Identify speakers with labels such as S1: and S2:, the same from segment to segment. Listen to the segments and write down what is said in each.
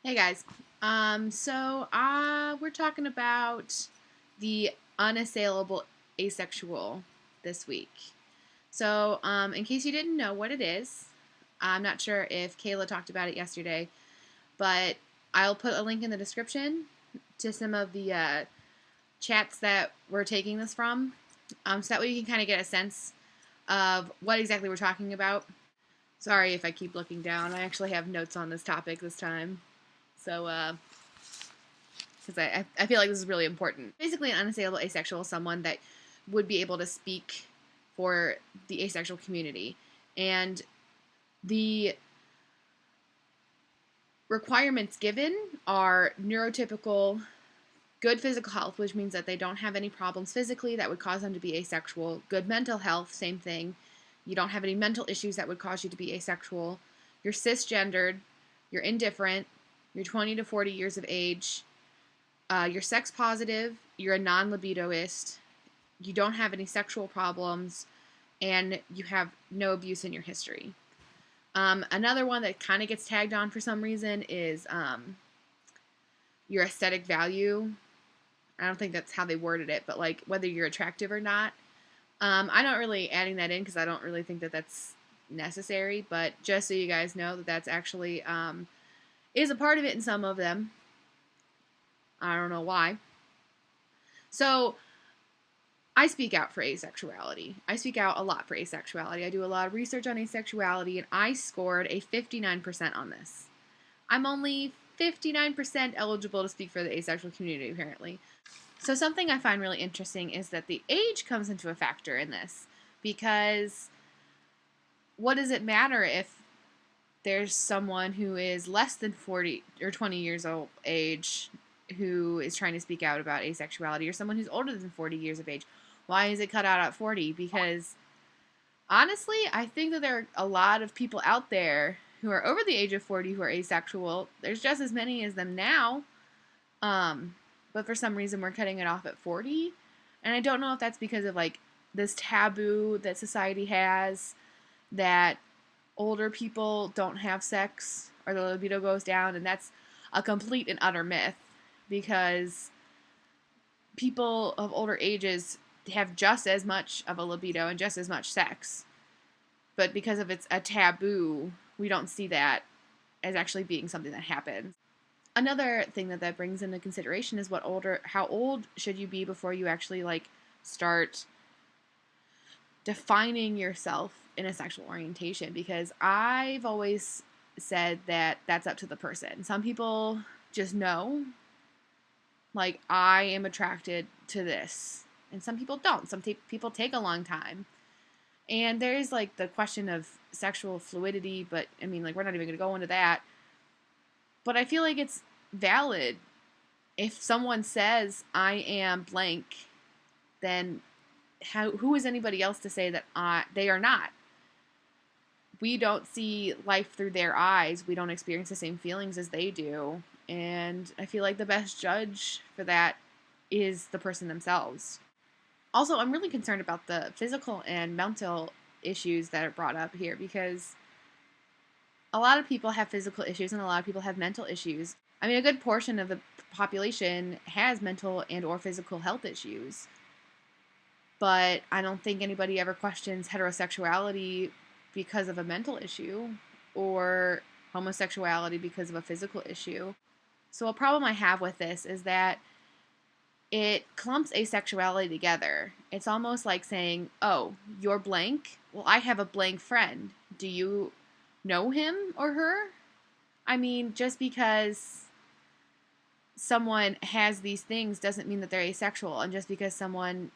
S1: Hey guys. We're talking about the unassailable asexual this week. In case you didn't know what it is, I'm not sure if Kayla talked about it yesterday, but I'll put a link in the description to some of the chats that we're taking this from, so that way you can kind of get a sense of what exactly we're talking about. Sorry if I keep looking down. I actually have notes on this topic this time. Because I feel like this is really important. Basically, an unassailable asexual is someone that would be able to speak for the asexual community. And the requirements given are neurotypical, good physical health, which means that they don't have any problems physically that would cause them to be asexual. Good mental health, same thing. You don't have any mental issues that would cause you to be asexual. You're cisgendered. You're indifferent. You're 20 to 40 years of age. You're sex positive. You're a non-libidoist. You don't have any sexual problems. And you have no abuse in your history. Another one that kind of gets tagged on for some reason is your aesthetic value. I don't think that's how they worded it, but like whether you're attractive or not. I'm not really adding that in because I don't really think that that's necessary, but just so you guys know that that's actually is a part of it in some of them. I don't know why. So I speak out for asexuality. I speak out a lot for asexuality. I do a lot of research on asexuality, and I scored a 59% on this. I'm only 59% eligible to speak for the asexual community, apparently. So something I find really interesting is that the age comes into a factor in this, because what does it matter if there's someone who is less than 40 or 20 years old age who is trying to speak out about asexuality, or someone who's older than 40 years of age? Why is it cut out at 40? Because honestly, I think that there are a lot of people out there who are over the age of 40 who are asexual. There's just as many as them now. But for some reason we're cutting it off at 40. And I don't know if that's because of like this taboo that society has that older people don't have sex or the libido goes down, and that's a complete and utter myth, because people of older ages have just as much of a libido and just as much sex. But because of it's a taboo, we don't see that as actually being something that happens. Another thing that brings into consideration is how old should you be before you actually like start defining yourself in a sexual orientation, because I've always said that that's up to the person. Some people just know, like, I am attracted to this, and some people don't. Some people take a long time. And there is like the question of sexual fluidity, but I mean, like, we're not even going to go into that. But I feel like it's valid. If someone says, I am blank, then who is anybody else to say that they are not? We don't see life through their eyes. We don't experience the same feelings as they do. And I feel like the best judge for that is the person themselves. Also, I'm really concerned about the physical and mental issues that are brought up here, because a lot of people have physical issues and a lot of people have mental issues. I mean, a good portion of the population has mental and or physical health issues. But I don't think anybody ever questions heterosexuality because of a mental issue, or homosexuality because of a physical issue. So a problem I have with this is that it clumps asexuality together. It's almost like saying, oh, you're blank? Well, I have a blank friend. Do you know him or her? I mean, just because someone has these things doesn't mean that they're asexual. And just because someone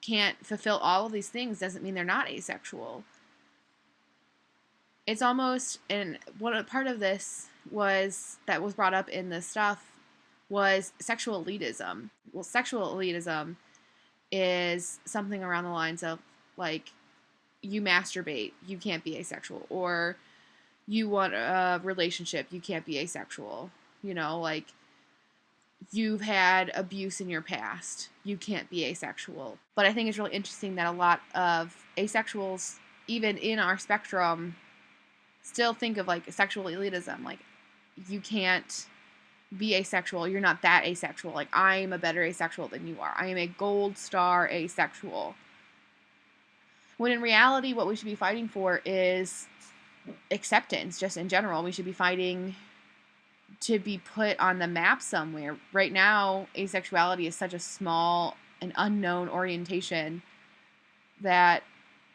S1: can't fulfill all of these things doesn't mean they're not asexual. It's almost, and one part of this that was brought up in this stuff was sexual elitism. Well, sexual elitism is something around the lines of, like, you masturbate, you can't be asexual, or you want a relationship, you can't be asexual. You know, like, you've had abuse in your past, you can't be asexual. But I think it's really interesting that a lot of asexuals, even in our spectrum, still think of like sexual elitism. Like, you can't be asexual. You're not that asexual. Like, I'm a better asexual than you are. I am a gold star asexual. When in reality, what we should be fighting for is acceptance, just in general. We should be fighting to be put on the map somewhere. Right now, asexuality is such a small and unknown orientation that,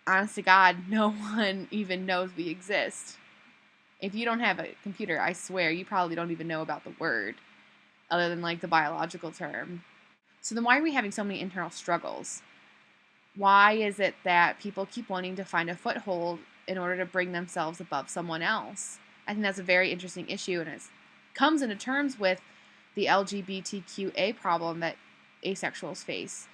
S1: honest to God, no one even knows we exist. If you don't have a computer, I swear, you probably don't even know about the word, other than like the biological term. So then why are we having so many internal struggles? Why is it that people keep wanting to find a foothold in order to bring themselves above someone else? I think that's a very interesting issue, and it comes into terms with the LGBTQA problem that asexuals face.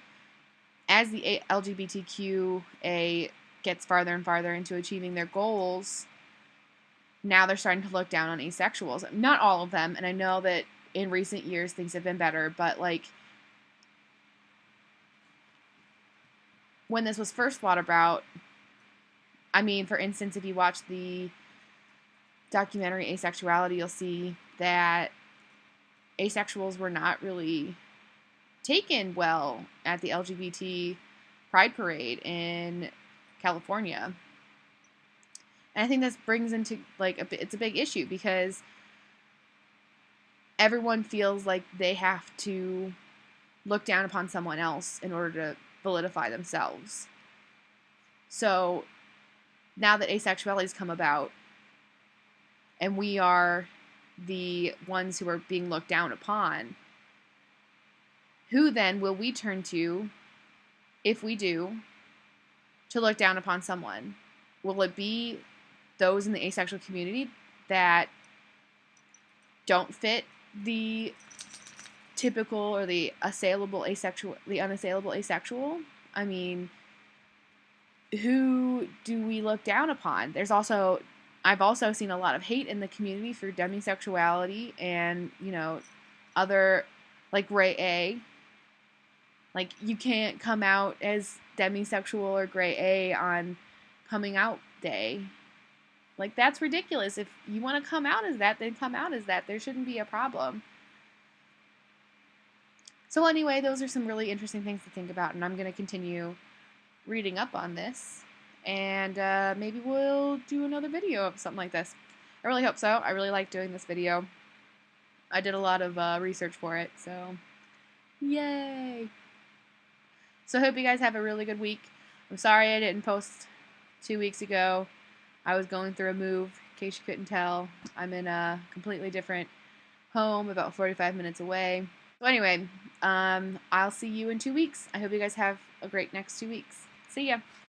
S1: As the LGBTQA gets farther and farther into achieving their goals, now they're starting to look down on asexuals. Not all of them, and I know that in recent years things have been better, but like, when this was first thought about, I mean, for instance, if you watch the documentary Asexuality, you'll see that asexuals were not really taken well at the LGBT Pride Parade in California. And I think this brings into, like, it's a big issue because everyone feels like they have to look down upon someone else in order to solidify themselves. So now that asexuality has come about and we are the ones who are being looked down upon, who then will we turn to, if we do, to look down upon someone? Will it be those in the asexual community that don't fit the typical or the unassailable asexual? I mean, who do we look down upon? I've also seen a lot of hate in the community for demisexuality and, other, like Gray A. Like, you can't come out as demisexual or Gray A on coming out day. Like, that's ridiculous. If you want to come out as that, then come out as that. There shouldn't be a problem. So anyway, those are some really interesting things to think about, and I'm going to continue reading up on this, and maybe we'll do another video of something like this. I really hope so. I really like doing this video. I did a lot of research for it, so yay! So I hope you guys have a really good week. I'm sorry I didn't post 2 weeks ago. I was going through a move, in case you couldn't tell. I'm in a completely different home, about 45 minutes away. So anyway, I'll see you in 2 weeks. I hope you guys have a great next 2 weeks. See ya!